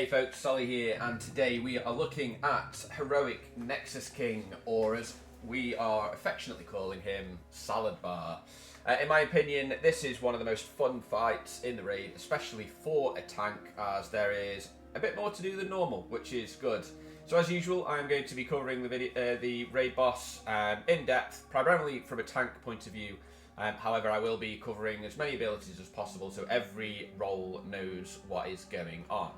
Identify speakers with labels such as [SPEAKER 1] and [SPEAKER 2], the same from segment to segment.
[SPEAKER 1] Hey folks, Solly here, and today we are looking at heroic Nexus King, or as we are affectionately calling him, Salhadaar. In my opinion, this is one of the most fun fights in the raid, especially for a tank, as there is a bit more to do than normal, which is good. So as usual, I'm going to be covering the raid boss in depth, primarily from a tank point of view. However, I will be covering as many abilities as possible so every role knows what is going on.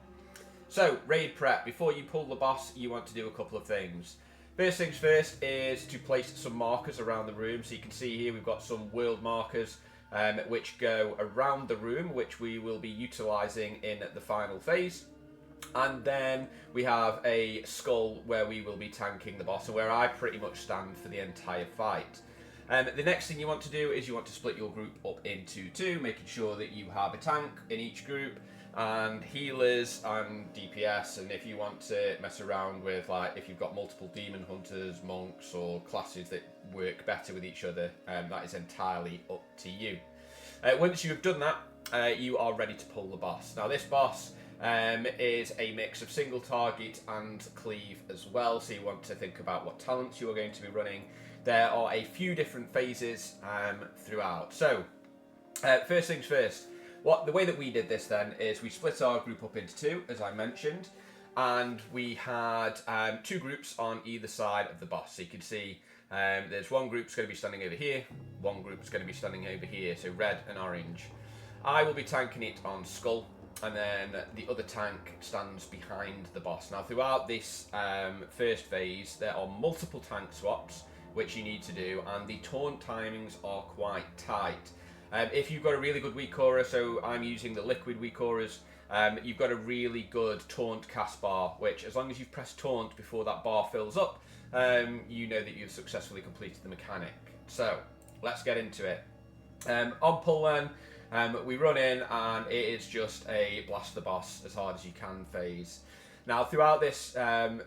[SPEAKER 1] So, raid prep. Before you pull the boss, you want to do a couple of things. First things first is to place some markers around the room. So you can see here we've got some world markers which go around the room, which we will be utilising in the final phase. And then we have a skull where we will be tanking the boss, and where I pretty much stand for the entire fight. The next thing you want to do is you want to split your group up into two, making sure that you have a tank in each group, and healers and DPS, and if you want to mess around with, like, if you've got multiple demon hunters, monks, or classes that work better with each other, that is entirely up to you. Once you've done that, you are ready to pull the boss. Now this boss is a mix of single target and cleave as well, so you want to think about what talents you are going to be running. There are a few different phases throughout. So, first things first. The way that we did this then is we split our group up into two, as I mentioned, and we had two groups on either side of the boss. So you can see there's one group's going to be standing over here, one group's going to be standing over here, so red and orange. I will be tanking it on Skull, and then the other tank stands behind the boss. Now throughout this first phase, there are multiple tank swaps which you need to do, and the taunt timings are quite tight. If you've got a really good weak aura, so I'm using the liquid weak auras, you've got a really good taunt cast bar, which as long as you've pressed taunt before that bar fills up, you know that you've successfully completed the mechanic. So let's get into it. On pull then, we run in, and it is just a blast the boss as hard as you can phase. Now throughout this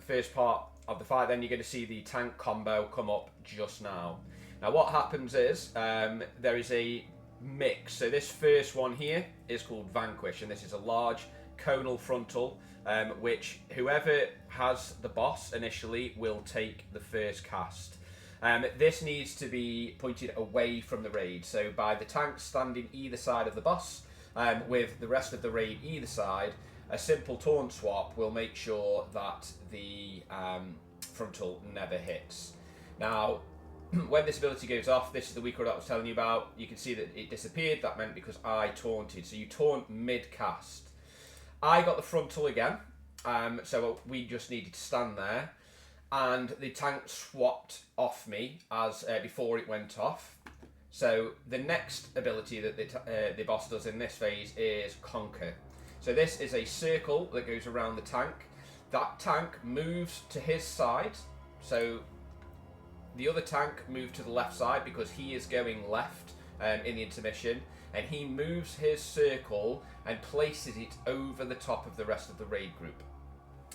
[SPEAKER 1] first part of the fight, then you're going to see the tank combo come up just now. Now what happens is there is a mix. So this first one here is called Vanquish, and this is a large conal frontal which whoever has the boss initially will take the first cast. This needs to be pointed away from the raid, so by the tanks standing either side of the boss with the rest of the raid either side, a simple taunt swap will make sure that the frontal never hits. Now when this ability goes off, this is the weak aura that I was telling you about, you can see that it disappeared. That meant because I taunted, so you taunt mid-cast. I got the frontal again, so we just needed to stand there, and the tank swapped off me as before it went off. So the next ability that the boss does in this phase is Conquer. So this is a circle that goes around the tank. That tank moves to his side, so the other tank moved to the left side because he is going left in the intermission, and he moves his circle and places it over the top of the rest of the raid group.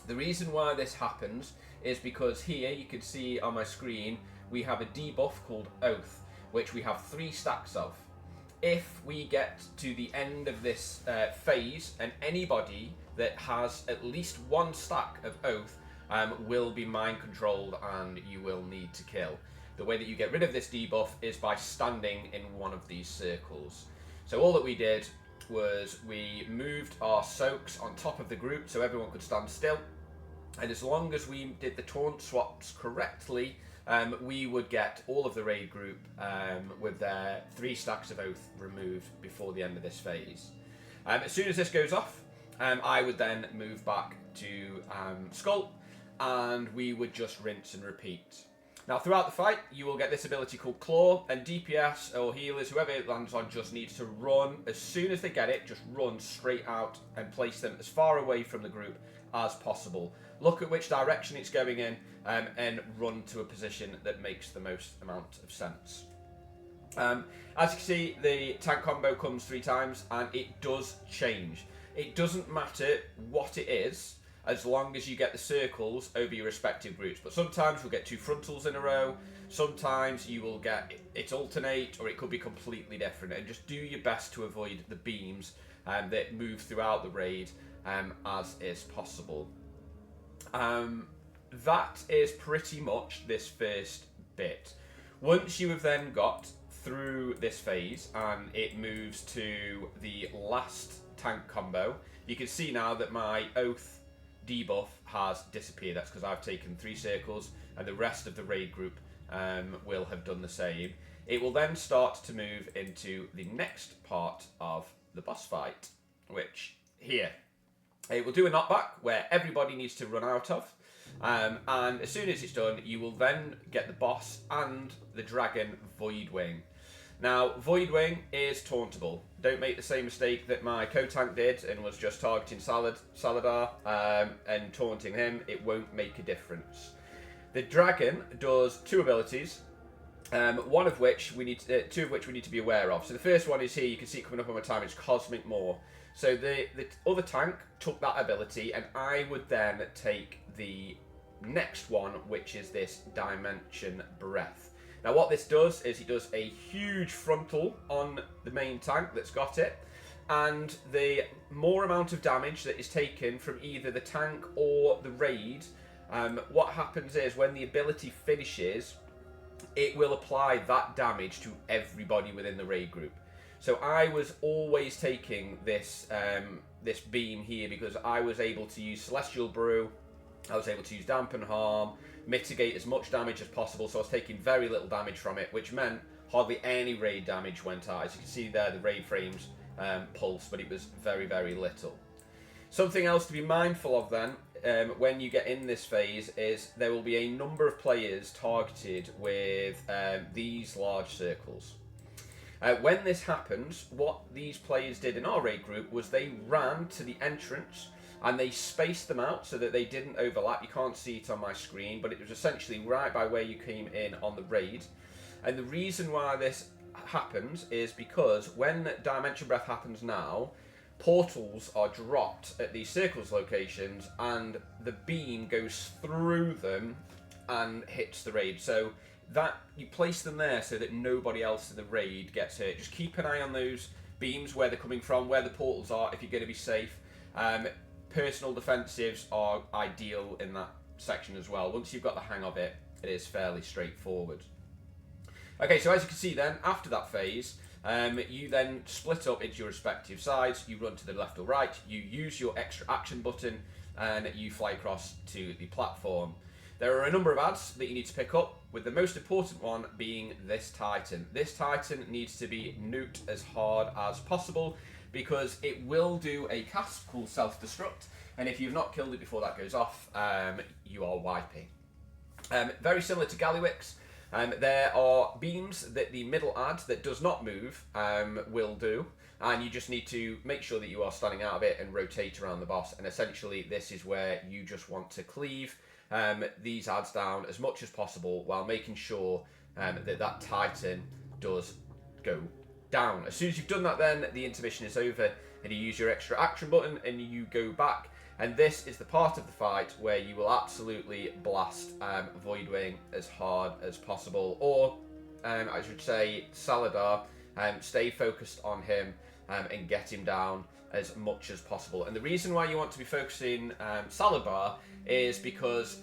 [SPEAKER 1] The reason why this happens is because here you can see on my screen we have a debuff called Oath, which we have 3 stacks of. If we get to the end of this phase, and anybody that has at least 1 stack of Oath will be mind controlled and you will need to kill. The way that you get rid of this debuff is by standing in one of these circles. So all that we did was we moved our soaks on top of the group so everyone could stand still, and as long as we did the taunt swaps correctly, we would get all of the raid group with their 3 stacks of Oath removed before the end of this phase. As soon as this goes off, I would then move back to Skull, and we would just rinse and repeat. Now throughout the fight you will get this ability called Claw, and DPS or healers, whoever it lands on, just needs to run. As soon as they get it, just run straight out and place them as far away from the group as possible. Look at which direction it's going in and run to a position that makes the most amount of sense. As you can see, the tank combo comes 3 times, and it does change. It doesn't matter what it is, as long as you get the circles over your respective groups. But sometimes you'll get 2 frontals in a row, sometimes you will get it alternate, or it could be completely different. And just do your best to avoid the beams that move throughout the raid, as is possible. That is pretty much this first bit. Once you have then got through this phase and it moves to the last tank combo, you can see now that my Oath debuff has disappeared. That's because I've taken 3 circles and the rest of the raid group will have done the same. It will then start to move into the next part of the boss fight, which here, it will do a knockback where everybody needs to run out of. And as soon as it's done, you will then get the boss and the dragon Voidwing. Now, Voidwing is tauntable. Don't make the same mistake that my co-tank did and was just targeting Salhadaar and taunting him. It won't make a difference. The dragon does 2 abilities, two of which we need to be aware of. So the first one is here. You can see it coming up on my time. It's Cosmic Maw. So the other tank took that ability, and I would then take the next one, which is this Dimension Breath. Now what this does is it does a huge frontal on the main tank that's got it, and the more amount of damage that is taken from either the tank or the raid, what happens is when the ability finishes, it will apply that damage to everybody within the raid group. So I was always taking this this beam here because I was able to use Celestial Brew, I was able to use Dampen Harm, mitigate as much damage as possible, so I was taking very little damage from it, which meant hardly any raid damage went out. As you can see there, the raid frames pulse, but it was very, very little. Something else to be mindful of then, when you get in this phase, is there will be a number of players targeted with these large circles. When this happens, what these players did in our raid group was they ran to the entrance and they spaced them out so that they didn't overlap. You can't see it on my screen, but it was essentially right by where you came in on the raid. And the reason why this happens is because when Dimension Breath happens now, portals are dropped at these circles locations and the beam goes through them and hits the raid. So that you place them there so that nobody else in the raid gets hurt. Just keep an eye on those beams, where they're coming from, where the portals are, if you're going to be safe. Personal defensives are ideal in that section as well. Once you've got the hang of it, it is fairly straightforward. Okay, so as you can see then, after that phase, you then split up into your respective sides. You run to the left or right, you use your extra action button, and you fly across to the platform. There are a number of ads that you need to pick up, with the most important one being this Titan. This Titan needs to be nuked as hard as possible, because it will do a cast called Self-Destruct, and if you've not killed it before that goes off, you are wiping. Very similar to Gallywix, there are beams that the middle ad that does not move will do, and you just need to make sure that you are standing out of it and rotate around the boss, and essentially this is where you just want to cleave these ads down as much as possible while making sure that Titan does go down. As soon as you've done that, then the intermission is over and you use your extra action button and you go back, and this is the part of the fight where you will absolutely blast Voidwing as hard as possible, or I should say Salhadaar. Stay focused on him and get him down as much as possible. And the reason why you want to be focusing Salhadaar is because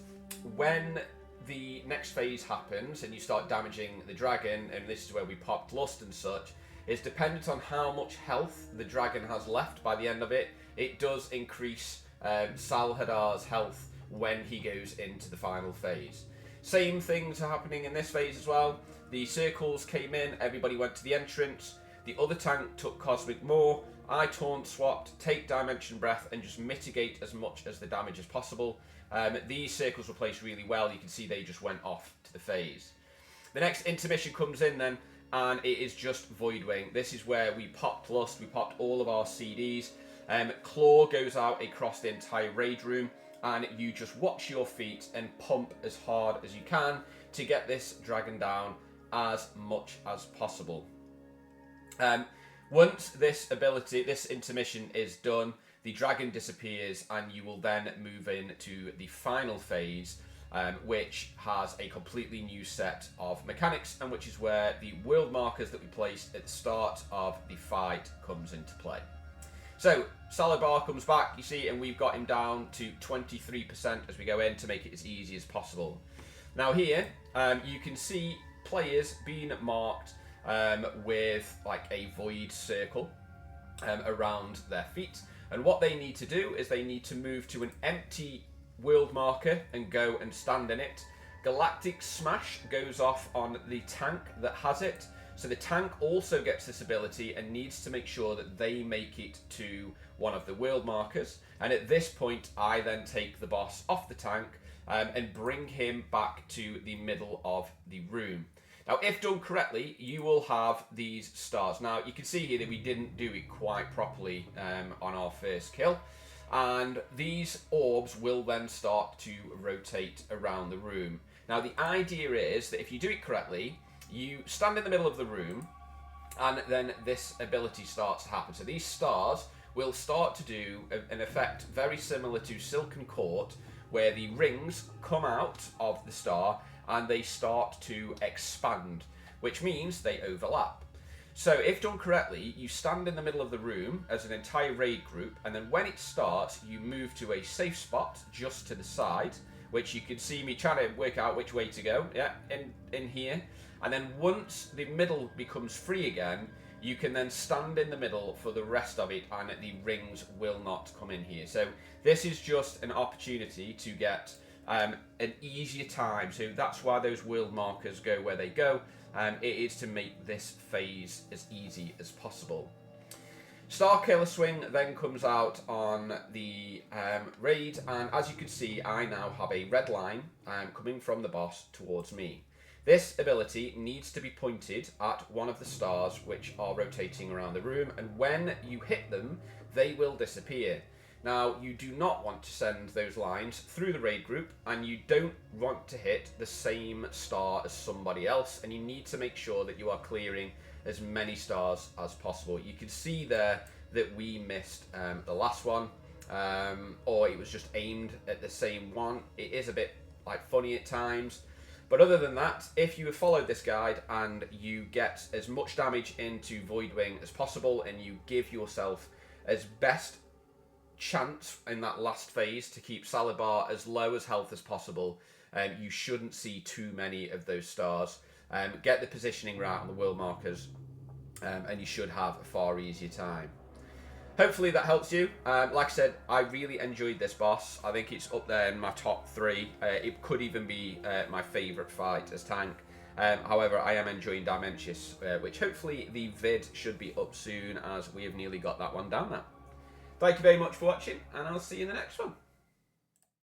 [SPEAKER 1] when the next phase happens and you start damaging the dragon, and this is where we popped Lust and such, is dependent on how much health the dragon has left by the end of it. It does increase Salhadaar's health when he goes into the final phase. Same things are happening in this phase as well. The circles came in, everybody went to the entrance, the other tank took Cosmic Maw, I taunt swapped, take Dimension Breath and just mitigate as much as the damage as possible. These circles were placed really well, you can see they just went off to the phase. The next intermission comes in then, and it is just Voidwing. This is where we popped Lust, we popped all of our CDs. Claw goes out across the entire raid room, and you just watch your feet and pump as hard as you can to get this dragon down as much as possible. Once this intermission is done, the dragon disappears and you will then move into the final phase, which has a completely new set of mechanics, and which is where the world markers that we placed at the start of the fight comes into play. So Salhadaar comes back, you see, and we've got him down to 23% as we go in to make it as easy as possible. Now here, you can see players being marked with like a void circle around their feet. And what they need to do is they need to move to an empty world marker and go and stand in it. Galactic Smash goes off on the tank that has it. So the tank also gets this ability and needs to make sure that they make it to one of the world markers. And at this point, I then take the boss off the tank and bring him back to the middle of the room. Now, if done correctly, you will have these stars. Now, you can see here that we didn't do it quite properly on our first kill. And these orbs will then start to rotate around the room. Now, the idea is that if you do it correctly, you stand in the middle of the room, and then this ability starts to happen. So these stars will start to do an effect very similar to Silken Court, where the rings come out of the star and they start to expand, which means they overlap. So if done correctly, you stand in the middle of the room as an entire raid group, and then when it starts, you move to a safe spot just to the side, which you can see me trying to work out which way to go, yeah, in here. And then once the middle becomes free again, you can then stand in the middle for the rest of it, and the rings will not come in here. So this is just an opportunity to get an easier time. So that's why those world markers go where they go. It is to make this phase as easy as possible. Star Killer Swing then comes out on the raid, and as you can see, I now have a red line coming from the boss towards me. This ability needs to be pointed at one of the stars which are rotating around the room, and when you hit them, they will disappear. Now, you do not want to send those lines through the raid group, and you don't want to hit the same star as somebody else, and you need to make sure that you are clearing as many stars as possible. You can see there that we missed the last one, or it was just aimed at the same one. It is a bit like funny at times. But other than that, if you have followed this guide and you get as much damage into Voidwing as possible, and you give yourself as best chance in that last phase to keep Salhadaar as low as health as possible, you shouldn't see too many of those stars. Get the positioning right on the world markers, and you should have a far easier time. Hopefully that helps you. Like I said, I really enjoyed this boss. I think it's up there in my top 3. It could even be my favourite fight as tank. However, I am enjoying Dimensius, which hopefully the vid should be up soon, as we have nearly got that one down now. Thank you very much for watching, and I'll see you in the next one.